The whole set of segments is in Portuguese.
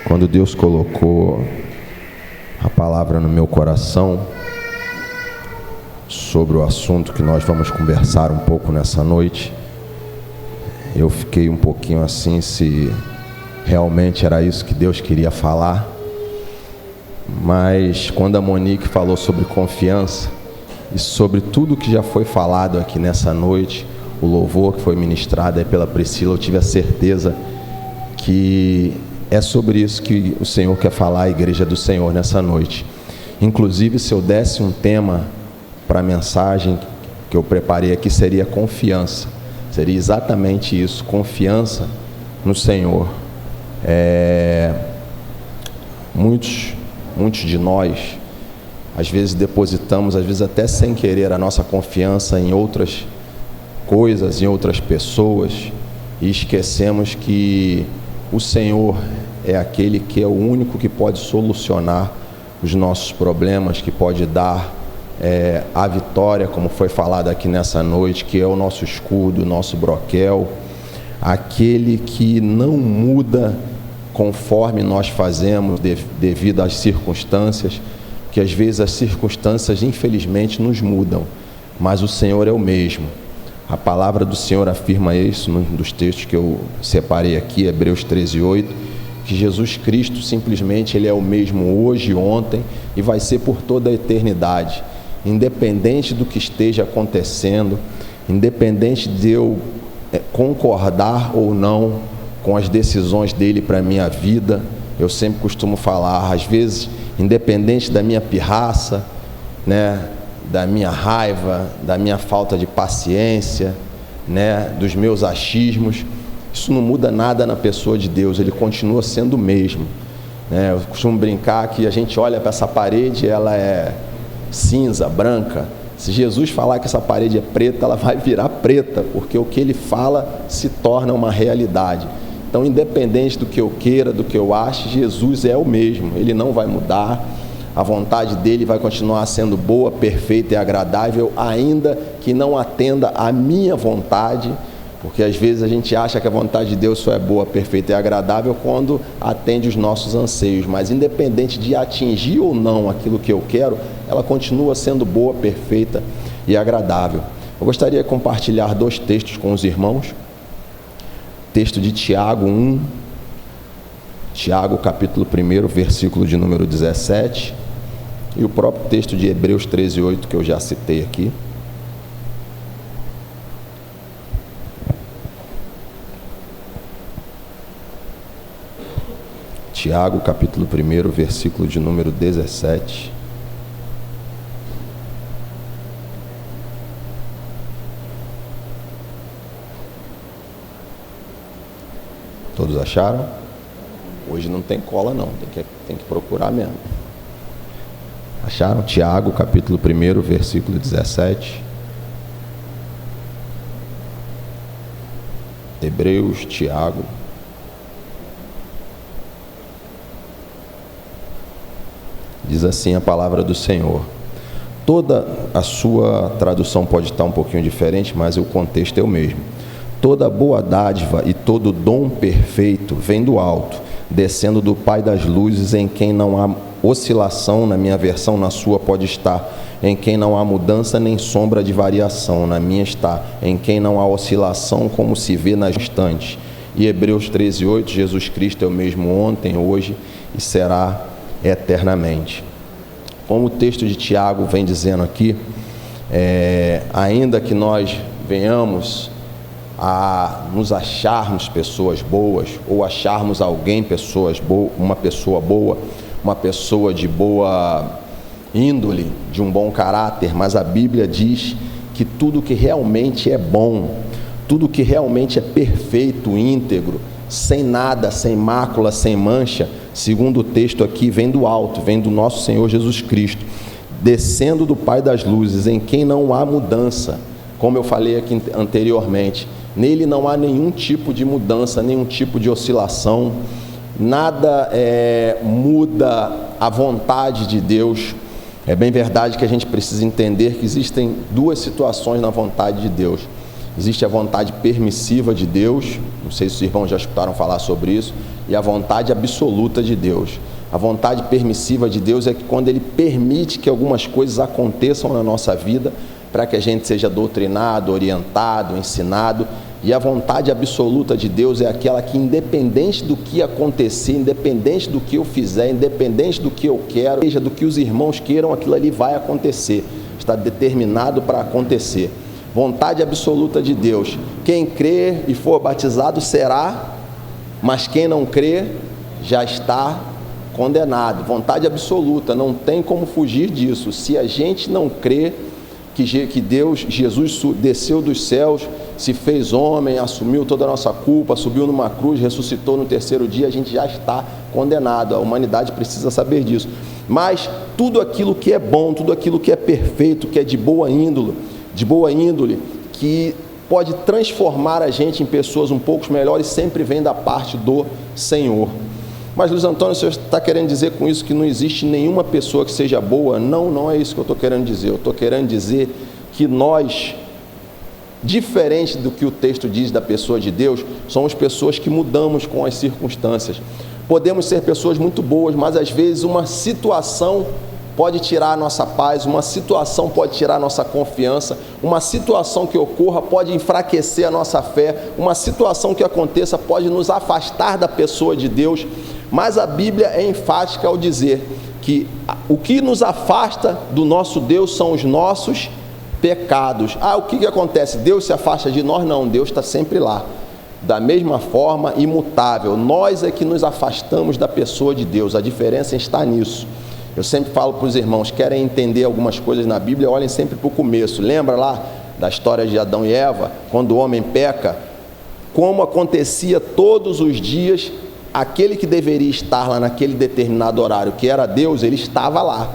Quando Deus colocou a palavra no meu coração sobre o assunto que nós vamos conversar um pouco nessa noite, eu fiquei um pouquinho assim, se realmente era isso que Deus queria falar. Mas quando a Monique falou sobre confiança e sobre tudo que já foi falado aqui nessa noite, o louvor que foi ministrado aí pela Priscila, eu tive a certeza que é sobre isso que o Senhor quer falar à igreja do Senhor nessa noite. Inclusive, se eu desse um tema para a mensagem que eu preparei aqui, seria confiança. Seria exatamente isso, confiança no Senhor. Muitos de nós, às vezes depositamos, às vezes até sem querer, a nossa confiança em outras coisas, em outras pessoas, e esquecemos que o Senhor é aquele que é o único que pode solucionar os nossos problemas, que pode dar a vitória, como foi falado aqui nessa noite, que é o nosso escudo, o nosso broquel, aquele que não muda conforme nós fazemos devido às circunstâncias, que às vezes as circunstâncias infelizmente nos mudam, mas o Senhor é o mesmo. A palavra do Senhor afirma isso num dos textos que eu separei aqui, Hebreus 13:8, que Jesus Cristo simplesmente Ele é o mesmo hoje, ontem e vai ser por toda a eternidade, independente do que esteja acontecendo, independente de eu concordar ou não com as decisões dele para a minha vida. Eu sempre costumo falar, às vezes, independente da minha pirraça, da minha raiva, da minha falta de paciência, dos meus achismos, isso não muda nada na pessoa de Deus, Ele continua sendo o mesmo. Eu costumo brincar que a gente olha para essa parede, ela é cinza, branca. Se Jesus falar que essa parede é preta, ela vai virar preta, porque o que Ele fala se torna uma realidade. Então, independente do que eu queira, do que eu ache, Jesus é o mesmo, Ele não vai mudar, a vontade dEle vai continuar sendo boa, perfeita e agradável, ainda que não atenda à minha vontade, porque às vezes a gente acha que a vontade de Deus só é boa, perfeita e agradável quando atende os nossos anseios, mas independente de atingir ou não aquilo que eu quero, ela continua sendo boa, perfeita e agradável. Eu gostaria de compartilhar 2 textos com os irmãos. Texto de Tiago 1, Tiago capítulo 1, versículo de número 17, e o próprio texto de Hebreus 13:8 que eu já citei aqui. Tiago capítulo 1, versículo de número 17. Todos acharam? Hoje não tem cola não, tem que procurar mesmo. Acharam? Tiago, capítulo 1, versículo 17. Hebreus, Tiago. Diz assim a palavra do Senhor. Toda a sua tradução pode estar um pouquinho diferente, mas o contexto é o mesmo. Toda boa dádiva e todo dom perfeito vem do alto, descendo do Pai das luzes, em quem não há oscilação, na minha versão, na sua pode estar, em quem não há mudança nem sombra de variação, na minha está, em quem não há oscilação, como se vê nas instantes. E Hebreus 13:8, Jesus Cristo é o mesmo ontem, hoje e será eternamente. Como o texto de Tiago vem dizendo aqui, ainda que nós venhamos a nos acharmos pessoas boas, ou acharmos alguém uma pessoa boa, uma pessoa de boa índole, de um bom caráter, mas a Bíblia diz que tudo que realmente é bom, tudo que realmente é perfeito, íntegro, sem nada, sem mácula, sem mancha, segundo o texto aqui, vem do alto, vem do nosso Senhor Jesus Cristo, descendo do Pai das luzes, em quem não há mudança, como eu falei aqui anteriormente. Nele não há nenhum tipo de mudança, nenhum tipo de oscilação, nada muda a vontade de Deus. É bem verdade que a gente precisa entender que existem 2 situações na vontade de Deus. Existe a vontade permissiva de Deus, não sei se os irmãos já escutaram falar sobre isso, e a vontade absoluta de Deus. A vontade permissiva de Deus é que quando Ele permite que algumas coisas aconteçam na nossa vida, para que a gente seja doutrinado, orientado, ensinado. E a vontade absoluta de Deus é aquela que, independente do que acontecer, independente do que eu fizer, independente do que eu quero, seja do que os irmãos queiram, aquilo ali vai acontecer. Está determinado para acontecer. Vontade absoluta de Deus. Quem crer e for batizado será, mas quem não crer já está condenado. Vontade absoluta, não tem como fugir disso. Se a gente não crê que Deus, Jesus desceu dos céus, se fez homem, assumiu toda a nossa culpa, subiu numa cruz, ressuscitou no terceiro dia, a gente já está condenado. A humanidade precisa saber disso. Mas tudo aquilo que é bom, tudo aquilo que é perfeito, que é de boa índole, que pode transformar a gente em pessoas um pouco melhores, sempre vem da parte do Senhor. Mas, Luiz Antônio, o senhor está querendo dizer com isso que não existe nenhuma pessoa que seja boa? Não, não é isso que eu estou querendo dizer. Eu estou querendo dizer que nós, diferente do que o texto diz da pessoa de Deus, somos pessoas que mudamos com as circunstâncias. Podemos ser pessoas muito boas, mas às vezes uma situação pode tirar a nossa paz, uma situação pode tirar a nossa confiança, uma situação que ocorra pode enfraquecer a nossa fé, uma situação que aconteça pode nos afastar da pessoa de Deus. Mas a Bíblia é enfática ao dizer que o que nos afasta do nosso Deus são os nossos pecados. O que acontece? Deus se afasta de nós? Não, Deus está sempre lá, da mesma forma, imutável. Nós é que nos afastamos da pessoa de Deus, a diferença está nisso. Eu sempre falo para os irmãos, querem entender algumas coisas na Bíblia, olhem sempre para o começo. Lembra lá da história de Adão e Eva, quando o homem peca? Como acontecia todos os dias, aquele que deveria estar lá naquele determinado horário, que era Deus, ele estava lá.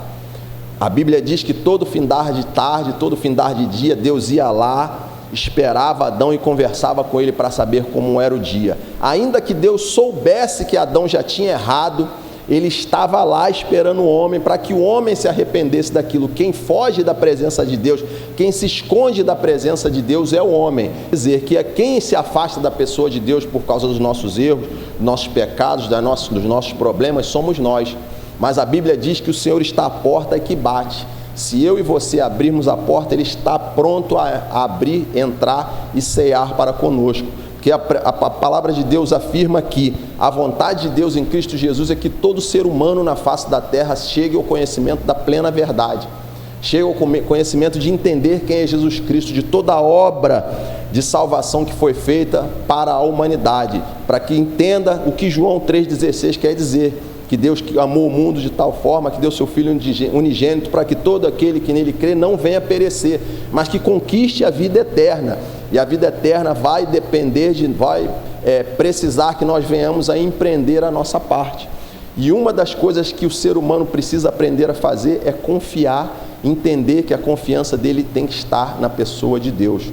A Bíblia diz que todo findar de tarde, todo findar de dia, Deus ia lá, esperava Adão e conversava com ele para saber como era o dia. Ainda que Deus soubesse que Adão já tinha errado, ele estava lá esperando o homem, para que o homem se arrependesse daquilo. Quem foge da presença de Deus, quem se esconde da presença de Deus é o homem. Quer dizer, que é quem se afasta da pessoa de Deus por causa dos nossos erros, dos nossos pecados, dos nossos problemas, somos nós. Mas a Bíblia diz que o Senhor está à porta e que bate. Se eu e você abrirmos a porta, Ele está pronto a abrir, entrar e cear para conosco. Porque a palavra de Deus afirma que a vontade de Deus em Cristo Jesus é que todo ser humano na face da terra chegue ao conhecimento da plena verdade, chegue ao conhecimento de entender quem é Jesus Cristo, de toda a obra de salvação que foi feita para a humanidade, para que entenda o que João 3,16 quer dizer, que Deus amou o mundo de tal forma que deu seu Filho unigênito para que todo aquele que nele crê não venha perecer, mas que conquiste a vida eterna. E a vida eterna vai depender precisar que nós venhamos a empreender a nossa parte. E uma das coisas que o ser humano precisa aprender a fazer é confiar, entender que a confiança dele tem que estar na pessoa de Deus.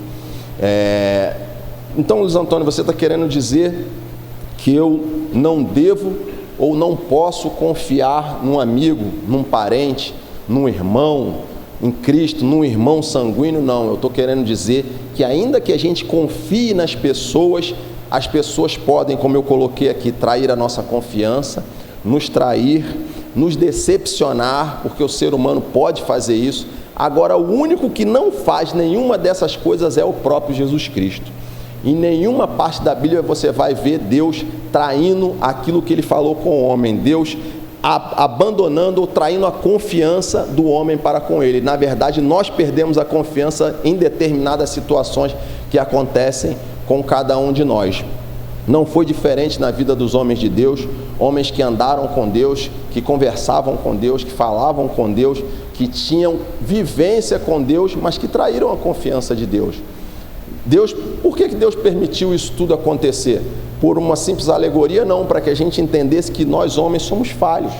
Então, Luiz Antônio, você está querendo dizer que eu não devo ou não posso confiar num amigo, num parente, num irmão, em Cristo, num irmão sanguíneo? Não, eu estou querendo dizer que ainda que a gente confie nas pessoas, as pessoas podem, como eu coloquei aqui, trair a nossa confiança, nos trair, nos decepcionar, porque o ser humano pode fazer isso. Agora, o único que não faz nenhuma dessas coisas é o próprio Jesus Cristo. Em nenhuma parte da Bíblia você vai ver Deus traindo aquilo que Ele falou com o homem, Deus abandonando ou traindo a confiança do homem para com Ele. Na verdade, nós perdemos a confiança em determinadas situações que acontecem com cada um de nós. Não foi diferente na vida dos homens de Deus, homens que andaram com Deus, que conversavam com Deus, que falavam com Deus, que tinham vivência com Deus, mas que traíram a confiança de Deus. Por que Deus permitiu isso tudo acontecer? Por uma simples alegoria? Não, para que a gente entendesse que nós homens somos falhos.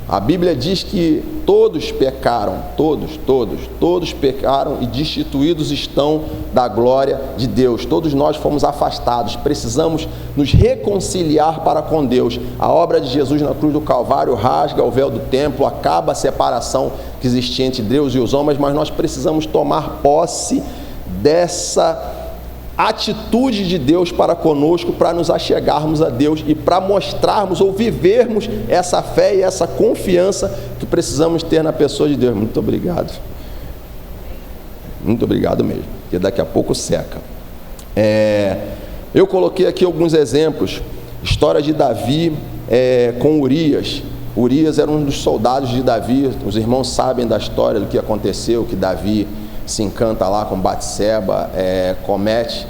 A Bíblia diz que todos pecaram, todos pecaram e destituídos estão da glória de Deus. Todos nós fomos afastados, precisamos nos reconciliar para com Deus. A obra de Jesus na cruz do Calvário rasga o véu do templo, acaba a separação que existia entre Deus e os homens, mas nós precisamos tomar posse dessa atitude de Deus para conosco, para nos achegarmos a Deus e para mostrarmos ou vivermos essa fé e essa confiança que precisamos ter na pessoa de Deus. Muito obrigado. Muito obrigado mesmo, porque daqui a pouco seca. Eu coloquei aqui alguns exemplos. História de Davi com Urias. Urias era um dos soldados de Davi. Os irmãos sabem da história do que aconteceu, que Davi se encanta lá com Batseba, comete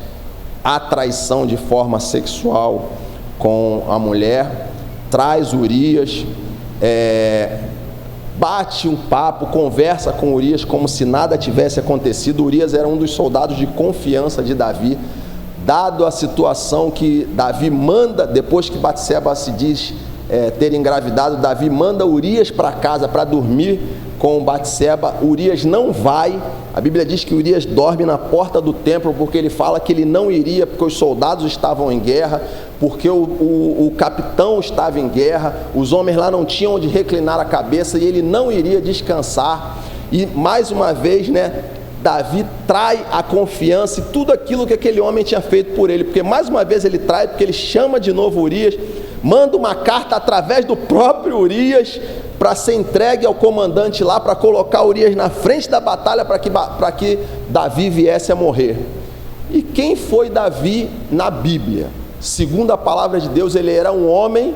a traição de forma sexual com a mulher, traz Urias, bate um papo, conversa com Urias como se nada tivesse acontecido. Urias era um dos soldados de confiança de Davi. Dado a situação que Davi manda, depois que Batseba se diz ter engravidado, Davi manda Urias para casa para dormir com Batseba. Urias não vai. A Bíblia diz que Urias dorme na porta do templo, porque ele fala que ele não iria, porque os soldados estavam em guerra, porque o capitão estava em guerra, os homens lá não tinham onde reclinar a cabeça e ele não iria descansar. E mais uma vez, Davi trai a confiança e tudo aquilo que aquele homem tinha feito por ele, porque mais uma vez ele trai, porque ele chama de novo Urias, manda uma carta através do próprio Urias para ser entregue ao comandante lá, para colocar Urias na frente da batalha para que Davi viesse a morrer. E quem foi Davi na Bíblia? Segundo a palavra de Deus, ele era um homem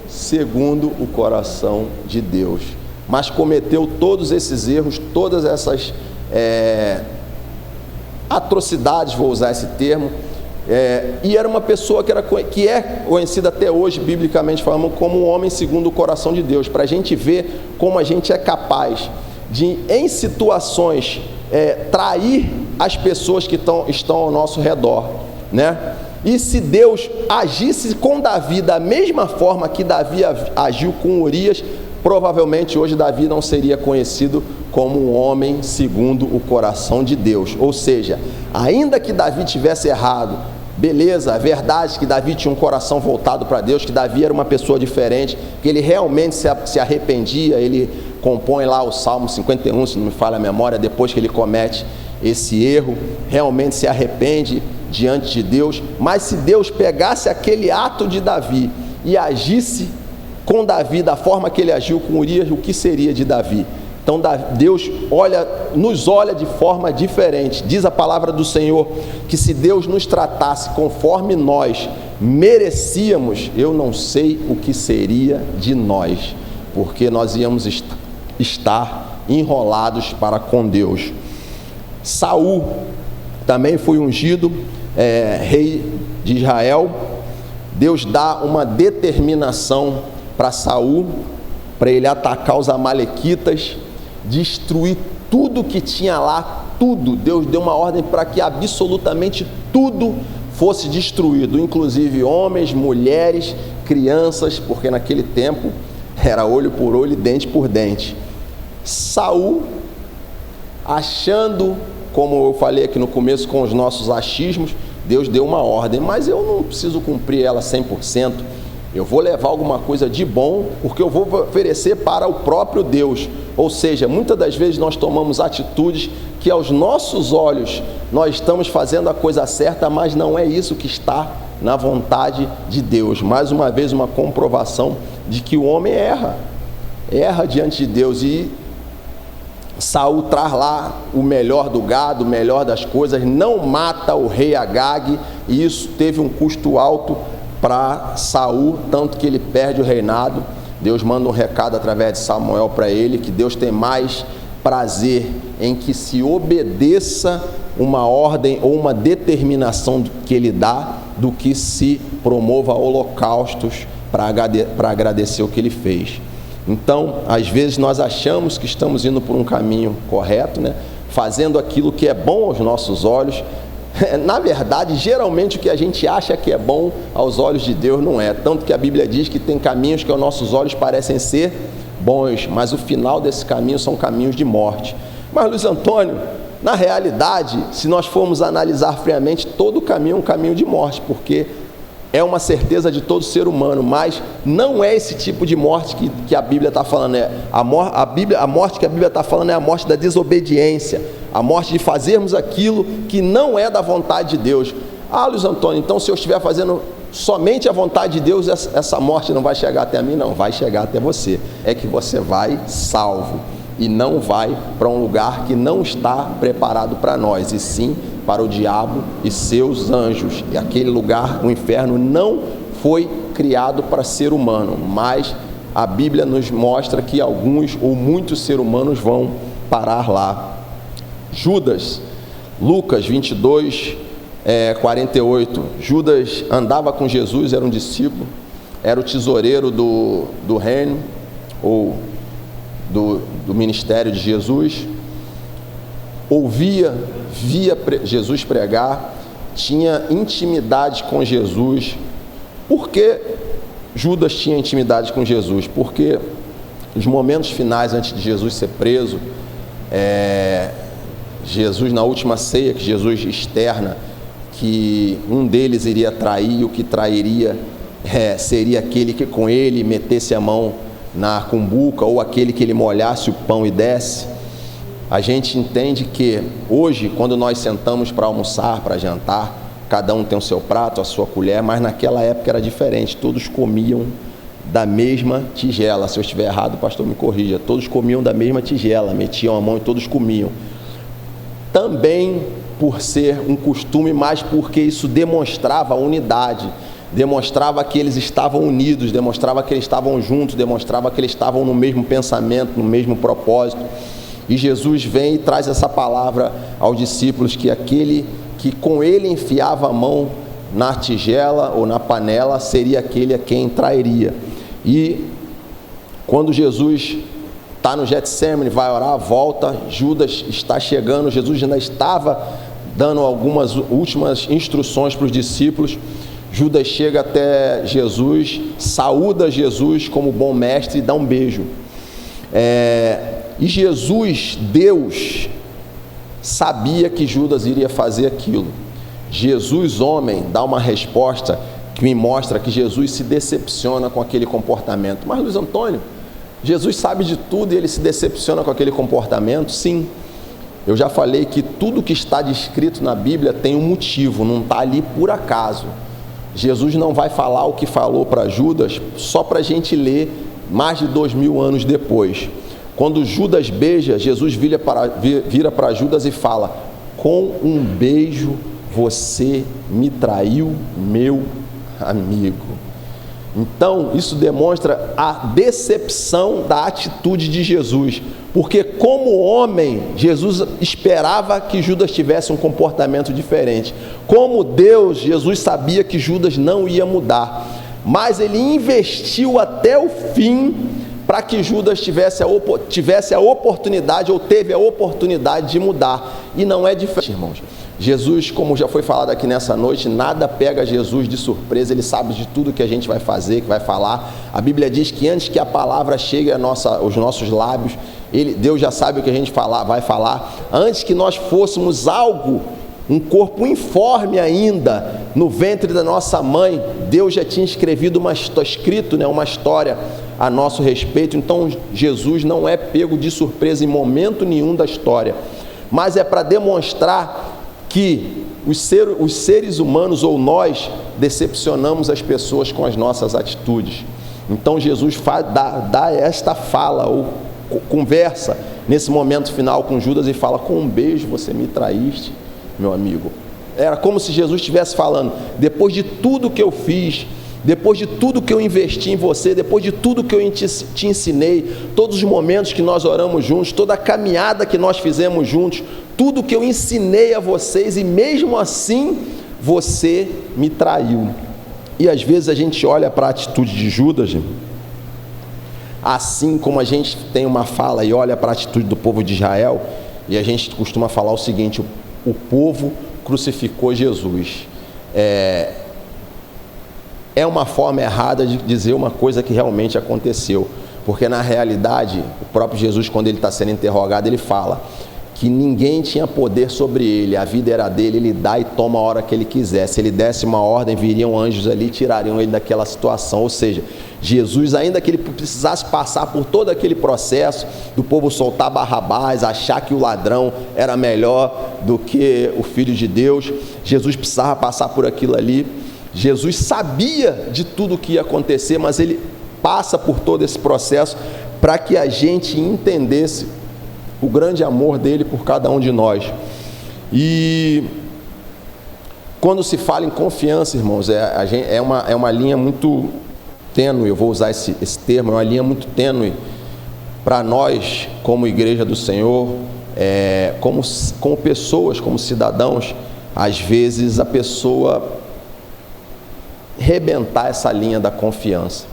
segundo o coração de Deus, mas cometeu todos esses erros, todas essas atrocidades, vou usar esse termo, e era uma pessoa que é conhecida até hoje, biblicamente falando, como um homem segundo o coração de Deus, para a gente ver como a gente é capaz de, em situações, trair as pessoas que estão ao nosso redor, E se Deus agisse com Davi da mesma forma que Davi agiu com Urias, provavelmente hoje Davi não seria conhecido como um homem segundo o coração de Deus. Ou seja, ainda que Davi tivesse errado, beleza, a verdade é que Davi tinha um coração voltado para Deus, que Davi era uma pessoa diferente, que ele realmente se arrependia. Ele compõe lá o Salmo 51, se não me falha a memória, depois que ele comete esse erro, realmente se arrepende diante de Deus. Mas se Deus pegasse aquele ato de Davi e agisse com Davi da forma que ele agiu com Urias, o que seria de Davi? Então Deus nos olha de forma diferente. Diz a palavra do Senhor que se Deus nos tratasse conforme nós merecíamos, eu não sei o que seria de nós, porque nós íamos estar enrolados para com Deus. Saul também foi ungido rei de Israel. Deus dá uma determinação para Saul, para ele atacar os amalequitas, destruir tudo que tinha lá, tudo. Deus deu uma ordem para que absolutamente tudo fosse destruído, inclusive homens, mulheres, crianças, porque naquele tempo era olho por olho e dente por dente. Saul, achando, como eu falei aqui no começo, com os nossos achismos, Deus deu uma ordem, mas eu não preciso cumprir ela 100%. Eu vou levar alguma coisa de bom, porque eu vou oferecer para o próprio Deus. Ou seja, muitas das vezes nós tomamos atitudes que aos nossos olhos nós estamos fazendo a coisa certa, mas não é isso que está na vontade de Deus. Mais uma vez, uma comprovação de que o homem erra diante de Deus. E Saul traz lá o melhor do gado, o melhor das coisas, não mata o rei Agag, e isso teve um custo alto para Saul, tanto que ele perde o reinado. Deus manda um recado através de Samuel para ele, que Deus tem mais prazer em que se obedeça uma ordem ou uma determinação que ele dá, do que se promova holocaustos para agradecer o que ele fez. Então, às vezes nós achamos que estamos indo por um caminho correto, fazendo aquilo que é bom aos nossos olhos. Na verdade, geralmente o que a gente acha que é bom aos olhos de Deus não é. Tanto que a Bíblia diz que tem caminhos que aos nossos olhos parecem ser bons, mas o final desse caminho são caminhos de morte. Mas, Luiz Antônio, na realidade, se nós formos analisar friamente, todo caminho é um caminho de morte, porque é uma certeza de todo ser humano, mas não é esse tipo de morte que a Bíblia está falando. A morte que a Bíblia está falando é a morte da desobediência, a morte de fazermos aquilo que não é da vontade de Deus. Ah, Luiz Antônio, então se eu estiver fazendo somente a vontade de Deus, essa morte não vai chegar até mim? Não, vai chegar até você. É que você vai salvo e não vai para um lugar que não está preparado para nós, e sim para o diabo e seus anjos. E aquele lugar, o inferno, não foi criado para ser humano, mas a Bíblia nos mostra que alguns ou muitos seres humanos vão parar lá. Judas, Lucas 22, 48, Judas andava com Jesus, era um discípulo, era o tesoureiro do reino, ou do ministério de Jesus, via Jesus pregar, tinha intimidade com Jesus. Por que Judas tinha intimidade com Jesus? Porque nos momentos finais, antes de Jesus ser preso, Jesus, na última ceia, que Jesus externa que um deles iria trair, e o que trairia seria aquele que com ele metesse a mão na cumbuca, ou aquele que ele molhasse o pão e desse. A gente entende que hoje, quando nós sentamos para almoçar, para jantar, cada um tem o seu prato, a sua colher, mas naquela época era diferente, todos comiam da mesma tigela. Se eu estiver errado, o pastor me corrija. Todos comiam da mesma tigela, metiam a mão e todos comiam. Também por ser um costume, mas porque isso demonstrava a unidade, demonstrava que eles estavam unidos, demonstrava que eles estavam juntos, demonstrava que eles estavam no mesmo pensamento, no mesmo propósito. E Jesus vem e traz essa palavra aos discípulos, que aquele que com ele enfiava a mão na tigela ou na panela seria aquele a quem trairia. E quando Jesus está no Getsemane, vai orar, volta, Judas está chegando, Jesus ainda estava dando algumas últimas instruções para os discípulos. Judas chega até Jesus, saúda Jesus como bom mestre e dá um beijo. E Jesus, Deus, sabia que Judas iria fazer aquilo. Jesus, homem, dá uma resposta que me mostra que Jesus se decepciona com aquele comportamento. Mas Luiz Antônio, Jesus sabe de tudo e ele se decepciona com aquele comportamento? Sim. Eu já falei que tudo que está descrito na Bíblia tem um motivo, não está ali por acaso. Jesus não vai falar o que falou para Judas só para a gente ler mais de 2000 anos depois. Quando Judas beija, Jesus vira para Judas e fala: com um beijo você me traiu, meu amigo. Então, isso demonstra a decepção da atitude de Jesus, porque como homem, Jesus esperava que Judas tivesse um comportamento diferente. Como Deus, Jesus sabia que Judas não ia mudar, mas ele investiu até o fim para que Judas tivesse a oportunidade, ou teve a oportunidade de mudar. E não é diferente, irmãos. Jesus, como já foi falado aqui nessa noite, nada pega Jesus de surpresa, ele sabe de tudo que a gente vai fazer, que vai falar. A Bíblia diz que antes que a palavra chegue aos nossos lábios, Deus já sabe o que a gente vai falar. Antes que nós fôssemos algo, um corpo informe ainda, no ventre da nossa mãe, Deus já tinha escrito uma história a nosso respeito. Então Jesus não é pego de surpresa em momento nenhum da história, mas é para demonstrar que os seres humanos, ou nós, decepcionamos as pessoas com as nossas atitudes. Então Jesus dá esta fala, ou conversa nesse momento final com Judas e fala: com um beijo você me traíste, meu amigo. Era como se Jesus estivesse falando: depois de tudo que eu fiz, depois de tudo que eu investi em você, depois de tudo que eu te ensinei, todos os momentos que nós oramos juntos, toda a caminhada que nós fizemos juntos, tudo que eu ensinei a vocês, e mesmo assim você me traiu. E às vezes a gente olha para a atitude de Judas, assim como a gente tem uma fala e olha para a atitude do povo de Israel, e a gente costuma falar o seguinte: o povo crucificou Jesus. É uma forma errada de dizer uma coisa que realmente aconteceu, porque na realidade o próprio Jesus, quando ele está sendo interrogado, ele fala: que ninguém tinha poder sobre ele, a vida era dele, ele dá e toma a hora que ele quiser. Se ele desse uma ordem, viriam anjos ali e tirariam ele daquela situação. Ou seja, Jesus, ainda que ele precisasse passar por todo aquele processo do povo soltar Barrabás, achar que o ladrão era melhor do que o Filho de Deus, Jesus precisava passar por aquilo ali. Jesus sabia de tudo o que ia acontecer, mas ele passa por todo esse processo para que a gente entendesse o grande amor dele por cada um de nós. E quando se fala em confiança, irmãos, é uma linha muito tênue, eu vou usar esse termo, é uma linha muito tênue para nós, como igreja do Senhor, como pessoas, como cidadãos. Às vezes a pessoa rebentar essa linha da confiança.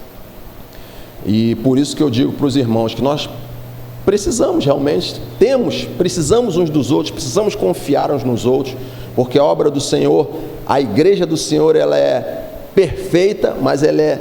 E por isso que eu digo para os irmãos que nós precisamos realmente, precisamos uns dos outros, precisamos confiar uns nos outros, porque a obra do Senhor, a igreja do Senhor, ela é perfeita, mas ela é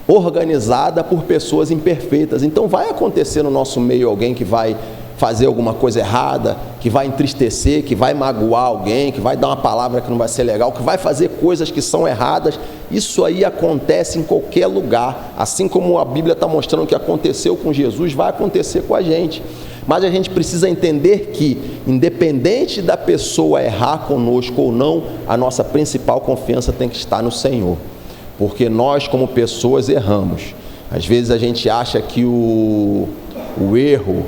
organizada por pessoas imperfeitas. Então vai acontecer no nosso meio alguém que vai fazer alguma coisa errada, que vai entristecer, que vai magoar alguém, que vai dar uma palavra que não vai ser legal, que vai fazer coisas que são erradas. Isso aí acontece em qualquer lugar, assim como a Bíblia está mostrando que aconteceu com Jesus, vai acontecer com a gente. Mas a gente precisa entender que, independente da pessoa errar conosco ou não, a nossa principal confiança tem que estar no Senhor, porque nós como pessoas erramos. Às vezes a gente acha que o erro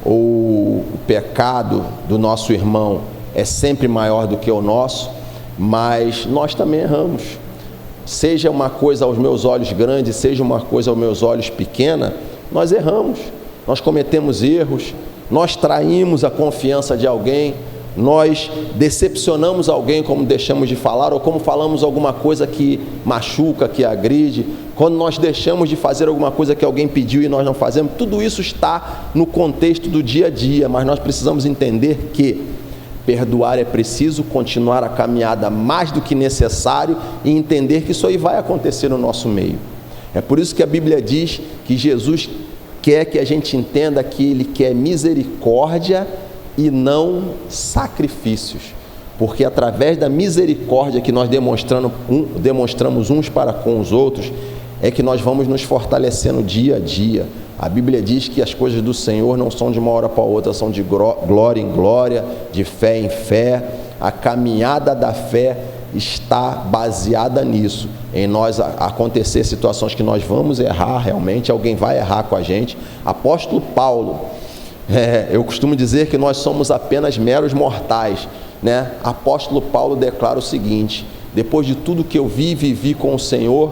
ou o pecado do nosso irmão é sempre maior do que o nosso, mas nós também erramos. Seja uma coisa aos meus olhos grande, seja uma coisa aos meus olhos pequena, nós erramos, nós cometemos erros, nós traímos a confiança de alguém, nós decepcionamos alguém como deixamos de falar, ou como falamos alguma coisa que machuca, que agride, quando nós deixamos de fazer alguma coisa que alguém pediu e nós não fazemos. Tudo isso está no contexto do dia a dia, mas nós precisamos entender que perdoar é preciso, continuar a caminhada mais do que necessário e entender que isso aí vai acontecer no nosso meio. É por isso que a Bíblia diz que Jesus quer que a gente entenda que Ele quer misericórdia e não sacrifícios, porque através da misericórdia que nós demonstramos uns para com os outros, é que nós vamos nos fortalecendo dia a dia. A Bíblia diz que as coisas do Senhor não são de uma hora para outra, são de glória em glória, de fé em fé. A caminhada da fé está baseada nisso, em nós acontecer situações que nós vamos errar, realmente alguém vai errar com a gente. Apóstolo Paulo, eu costumo dizer que nós somos apenas meros mortais, né? Apóstolo Paulo declara o seguinte: depois de tudo que eu vi e vivi com o Senhor,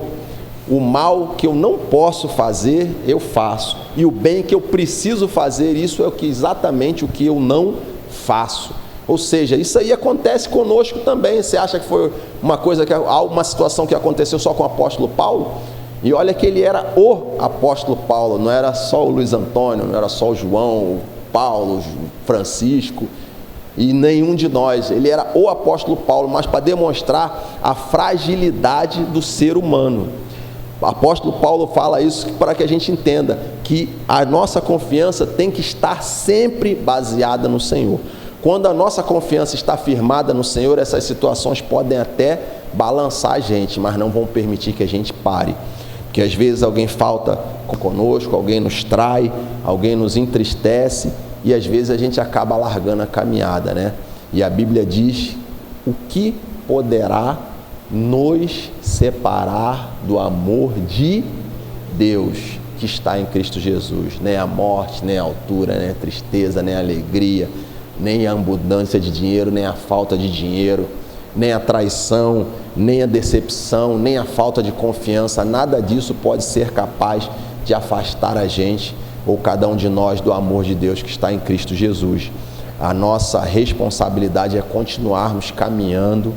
o mal que eu não posso fazer, eu faço, e o bem que eu preciso fazer, isso é exatamente o que eu não faço. Ou seja, isso aí acontece conosco também. Você acha que foi uma situação que aconteceu só com o apóstolo Paulo? E olha que ele era o apóstolo Paulo, não era só o Luiz Antônio, não era só o João, o Paulo, o Francisco, e nenhum de nós. Ele era o apóstolo Paulo, mas para demonstrar a fragilidade do ser humano. O apóstolo Paulo fala isso para que a gente entenda que a nossa confiança tem que estar sempre baseada no Senhor. Quando a nossa confiança está firmada no Senhor, essas situações podem até balançar a gente, mas não vão permitir que a gente pare. Porque às vezes alguém falta conosco, alguém nos trai, alguém nos entristece, e às vezes a gente acaba largando a caminhada, né? E a Bíblia diz: o que poderá nos separar do amor de Deus que está em Cristo Jesus? Nem a morte, nem a altura, nem a tristeza, nem a alegria, nem a abundância de dinheiro, nem a falta de dinheiro, nem a traição, nem a decepção, nem a falta de confiança. Nada disso pode ser capaz de afastar a gente, ou cada um de nós, do amor de Deus que está em Cristo Jesus. A nossa responsabilidade é continuarmos caminhando,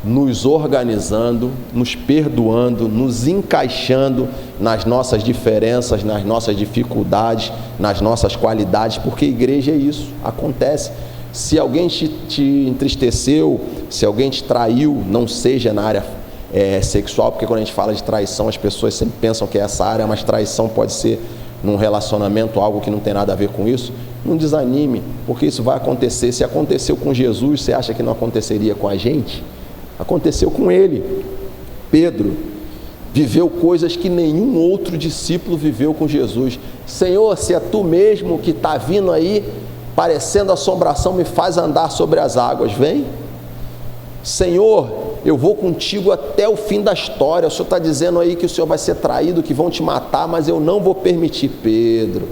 nos organizando, nos perdoando, nos encaixando nas nossas diferenças, nas nossas dificuldades, nas nossas qualidades, porque igreja é isso, acontece. Se alguém te entristeceu, se alguém te traiu, não seja na área sexual, porque quando a gente fala de traição, as pessoas sempre pensam que é essa área, mas traição pode ser num relacionamento, algo que não tem nada a ver com isso. Não desanime, porque isso vai acontecer. Se aconteceu com Jesus, você acha que não aconteceria com a gente? Aconteceu com ele. Pedro viveu coisas que nenhum outro discípulo viveu com Jesus. Senhor, se é tu mesmo que está vindo aí, parecendo assombração, me faz andar sobre as águas, vem. Senhor, eu vou contigo até o fim da história. O Senhor está dizendo aí que o Senhor vai ser traído, que vão te matar, mas eu não vou permitir. Pedro,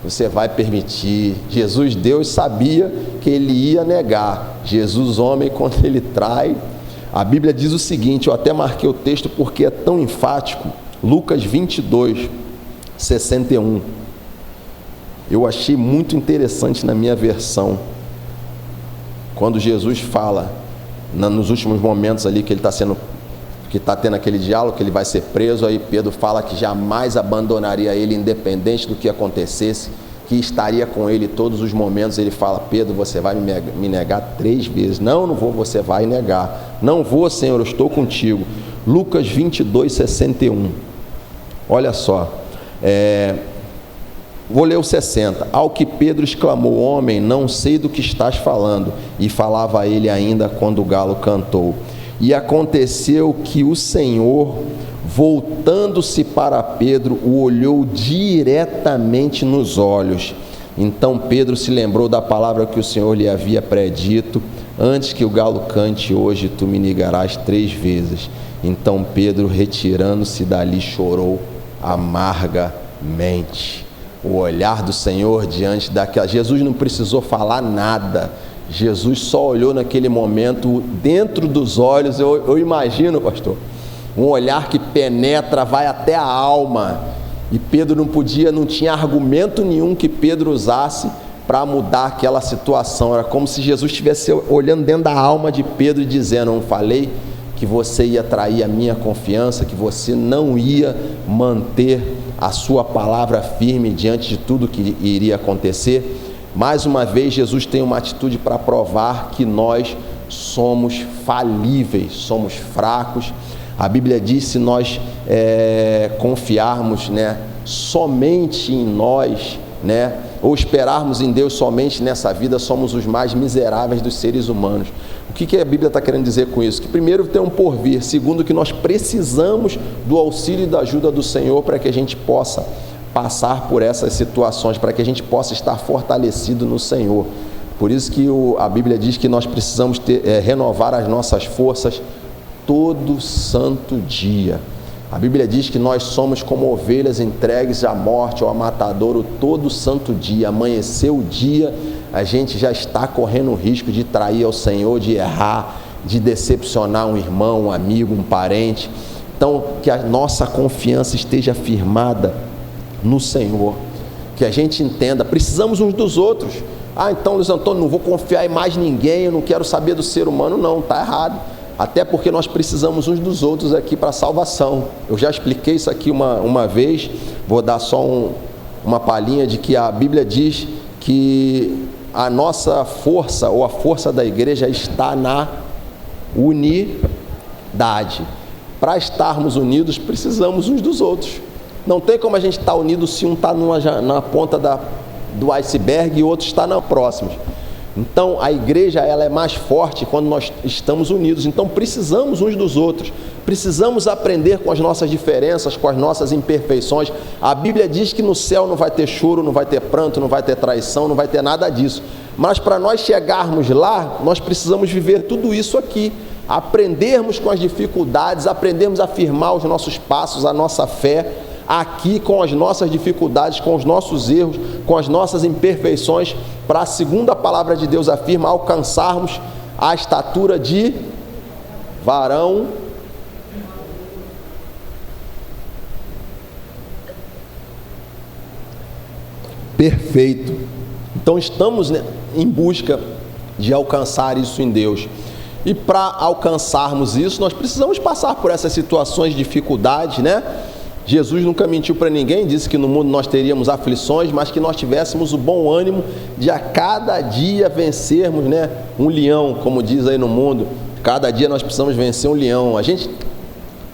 você vai permitir. Jesus, Deus sabia que ele ia negar. Jesus, homem, quando ele trai, a Bíblia diz o seguinte, eu até marquei o texto porque é tão enfático, Lucas 22, 61. Eu achei muito interessante na minha versão, quando Jesus fala, nos últimos momentos ali que ele está tendo aquele diálogo, que ele vai ser preso, aí Pedro fala que jamais abandonaria ele, independente do que acontecesse, que estaria com ele todos os momentos. Ele fala, Pedro, você vai me negar 3 vezes. Não vou, você vai negar. Não vou, Senhor, eu estou contigo. Lucas 22, 61. Olha só, vou ler o 60. Ao que Pedro exclamou, homem, não sei do que estás falando. E falava a ele ainda quando o galo cantou. E aconteceu que o Senhor, voltando-se para Pedro, o olhou diretamente nos olhos. Então Pedro se lembrou da palavra que o Senhor lhe havia predito, antes que o galo cante, hoje tu me negarás 3 vezes. Então Pedro, retirando-se dali, chorou amargamente. O olhar do Senhor diante daquela... Jesus não precisou falar nada. Jesus só olhou naquele momento, dentro dos olhos, eu imagino, pastor, um olhar que penetra, vai até a alma, e Pedro não tinha argumento nenhum que Pedro usasse para mudar aquela situação. Era como se Jesus estivesse olhando dentro da alma de Pedro e dizendo, não falei que você ia trair a minha confiança, que você não ia manter a sua palavra firme diante de tudo que iria acontecer. Mais uma vez, Jesus tem uma atitude para provar que nós somos falíveis, somos fracos. A Bíblia diz, se nós confiarmos, somente em nós, ou esperarmos em Deus somente nessa vida, somos os mais miseráveis dos seres humanos. O que a Bíblia está querendo dizer com isso? Que primeiro tem um porvir, segundo que nós precisamos do auxílio e da ajuda do Senhor para que a gente possa passar por essas situações, para que a gente possa estar fortalecido no Senhor. Por isso que a Bíblia diz que nós precisamos renovar as nossas forças todo santo dia. A Bíblia diz que nós somos como ovelhas entregues à morte ou ao matadouro todo santo dia. Amanheceu o dia, a gente já está correndo o risco de trair ao Senhor, de errar, de decepcionar um irmão, um amigo, um parente. Então, que a nossa confiança esteja firmada no Senhor, que a gente entenda, precisamos uns dos outros. Então, Luiz Antônio, não vou confiar em mais ninguém, eu não quero saber do ser humano. Não, está errado. Até porque nós precisamos uns dos outros aqui para a salvação. Eu já expliquei isso aqui uma vez, vou dar só uma palhinha de que a Bíblia diz que a nossa força, ou a força da igreja, está na unidade. Para estarmos unidos, precisamos uns dos outros. Não tem como a gente estar unido se um está na ponta do iceberg e o outro está na próxima. Então a igreja, ela é mais forte quando nós estamos unidos. Então precisamos uns dos outros, precisamos aprender com as nossas diferenças, com as nossas imperfeições. A Bíblia diz que no céu não vai ter choro, não vai ter pranto, não vai ter traição, não vai ter nada disso. Mas para nós chegarmos lá, nós precisamos viver tudo isso aqui, aprendermos com as dificuldades, aprendermos a firmar os nossos passos, a nossa fé aqui, com as nossas dificuldades, com os nossos erros, com as nossas imperfeições, para a segunda palavra de Deus afirma, alcançarmos a estatura de varão perfeito. Então estamos em busca de alcançar isso em Deus. E para alcançarmos isso, nós precisamos passar por essas situações de dificuldade, Jesus nunca mentiu para ninguém, disse que no mundo nós teríamos aflições, mas que nós tivéssemos o bom ânimo de a cada dia vencermos, um leão, como diz aí no mundo. Cada dia nós precisamos vencer um leão. A gente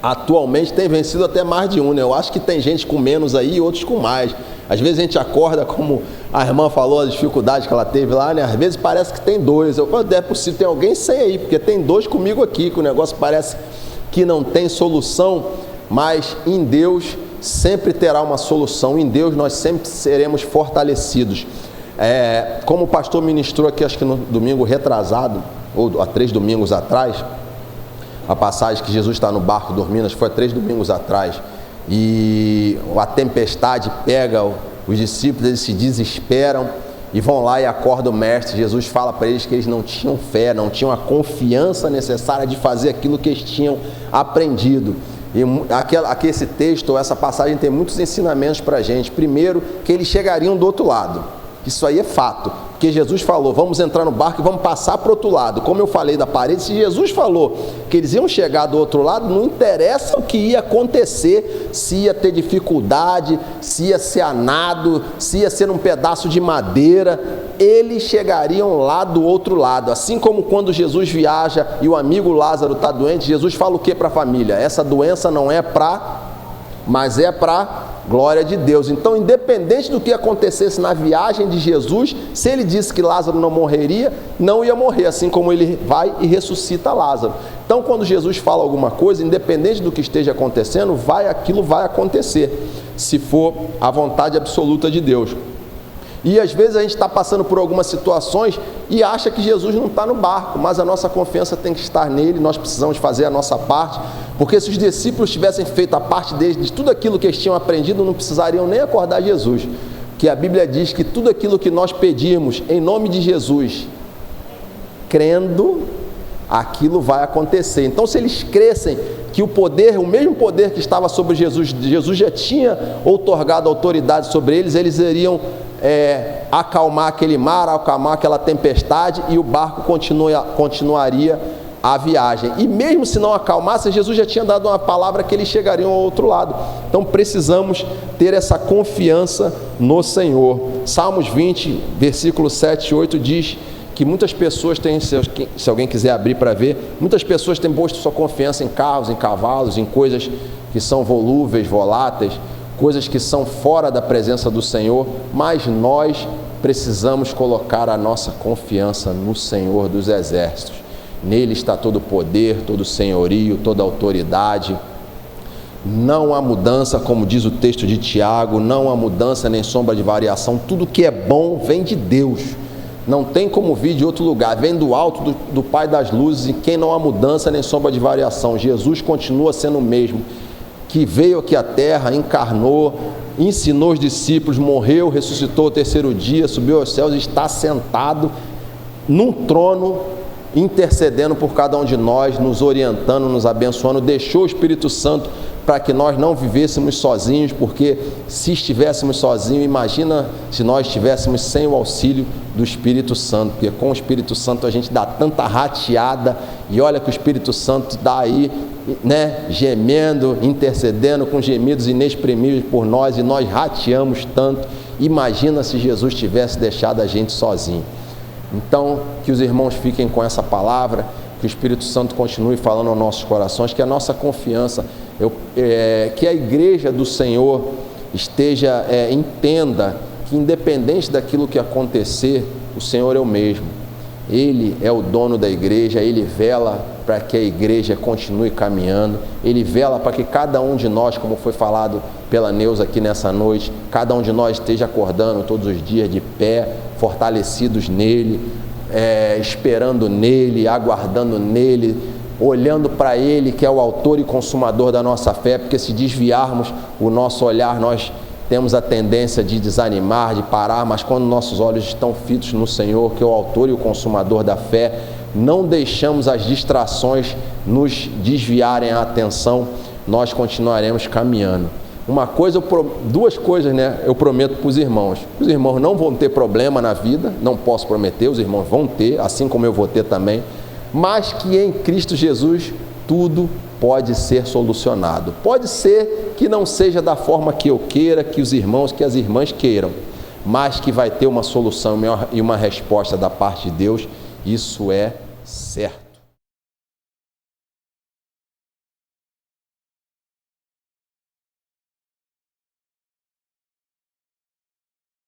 atualmente tem vencido até mais de um, né? Eu acho que tem gente com menos aí e outros com mais. Às vezes a gente acorda, como a irmã falou, a dificuldade que ela teve lá, né? Às vezes parece que tem dois. Eu falo, é possível, tem alguém sem aí, porque tem dois comigo aqui, que o negócio parece que não tem solução, mas em Deus sempre terá uma solução, em Deus nós sempre seremos fortalecidos. Como o pastor ministrou aqui, acho que no domingo retrasado, ou há 3 domingos atrás, a passagem que Jesus está no barco dormindo, acho que foi há 3 domingos atrás, e a tempestade pega os discípulos, eles se desesperam e vão lá e acordam o mestre. Jesus fala para eles que eles não tinham fé, não tinham a confiança necessária de fazer aquilo que eles tinham aprendido. E aqui esse texto, essa passagem tem muitos ensinamentos para a gente. Primeiro, que eles chegariam do outro lado. Isso aí é fato, porque Jesus falou, vamos entrar no barco e vamos passar para o outro lado. Como eu falei da parede, se Jesus falou que eles iam chegar do outro lado, não interessa o que ia acontecer, se ia ter dificuldade, se ia ser a nado, se ia ser um pedaço de madeira, eles chegariam lá do outro lado. Assim como quando Jesus viaja e o amigo Lázaro está doente, Jesus fala o que para a família? Essa doença não é mas é para glória de Deus. Então, independente do que acontecesse na viagem de Jesus, se ele disse que Lázaro não morreria, não ia morrer, assim como ele vai e ressuscita Lázaro. Então, quando Jesus fala alguma coisa, independente do que esteja acontecendo, aquilo vai acontecer, se for a vontade absoluta de Deus. E às vezes a gente está passando por algumas situações e acha que Jesus não está no barco, mas a nossa confiança tem que estar nele, nós precisamos fazer a nossa parte, porque se os discípulos tivessem feito a parte deles, de tudo aquilo que eles tinham aprendido, não precisariam nem acordar Jesus, porque a Bíblia diz que tudo aquilo que nós pedimos em nome de Jesus, crendo, aquilo vai acontecer. Então, se eles crescem que o mesmo poder que estava sobre Jesus já tinha outorgado autoridade sobre eles, eles iriam acalmar aquele mar, acalmar aquela tempestade, e o barco continuaria a viagem. E mesmo se não acalmasse, Jesus já tinha dado uma palavra que eles chegariam ao outro lado. Então precisamos ter essa confiança no Senhor. Salmos 20, versículo 7 e 8 diz que muitas pessoas têm, se alguém quiser abrir para ver, muitas pessoas têm posto sua confiança em carros, em cavalos, em coisas que são volúveis, voláteis, coisas que são fora da presença do Senhor, mas nós precisamos colocar a nossa confiança no Senhor dos Exércitos. Nele está todo o poder, todo o senhorio, toda a autoridade. Não há mudança, como diz o texto de Tiago, não há mudança nem sombra de variação. Tudo que é bom vem de Deus. Não tem como vir de outro lugar, vem do alto do Pai das luzes, em quem não há mudança nem sombra de variação. Jesus continua sendo o mesmo, que veio aqui à terra, encarnou, ensinou os discípulos, morreu, ressuscitou ao 3º dia, subiu aos céus e está sentado num trono, intercedendo por cada um de nós, nos orientando, nos abençoando. Deixou o Espírito Santo para que nós não vivêssemos sozinhos, porque se estivéssemos sozinhos, imagina se nós estivéssemos sem o auxílio do Espírito Santo, porque com o Espírito Santo a gente dá tanta rateada, e olha que o Espírito Santo dá aí, gemendo, intercedendo com gemidos inexprimíveis por nós, e nós rateamos tanto. Imagina se Jesus tivesse deixado a gente sozinho. Então, que os irmãos fiquem com essa palavra, que o Espírito Santo continue falando aos nossos corações, que a nossa confiança, que a igreja do Senhor entenda que independente daquilo que acontecer, o Senhor é o mesmo. Ele é o dono da igreja, Ele vela para que a igreja continue caminhando, Ele vela para que cada um de nós, como foi falado pela Neuza aqui nessa noite, cada um de nós esteja acordando todos os dias de pé, fortalecidos nele, esperando nele, aguardando nele, olhando para Ele, que é o autor e consumador da nossa fé, porque se desviarmos o nosso olhar, nós temos a tendência de desanimar, de parar, mas quando nossos olhos estão fitos no Senhor, que é o autor e o consumador da fé, não deixamos as distrações nos desviarem a atenção, nós continuaremos caminhando. Duas coisas, eu prometo para os irmãos. Os irmãos não vão ter problema na vida, não posso prometer, os irmãos vão ter, assim como eu vou ter também, mas que em Cristo Jesus tudo pode ser solucionado. Pode ser que não seja da forma que eu queira, que os irmãos, que as irmãs queiram, mas que vai ter uma solução e uma resposta da parte de Deus, isso é certo.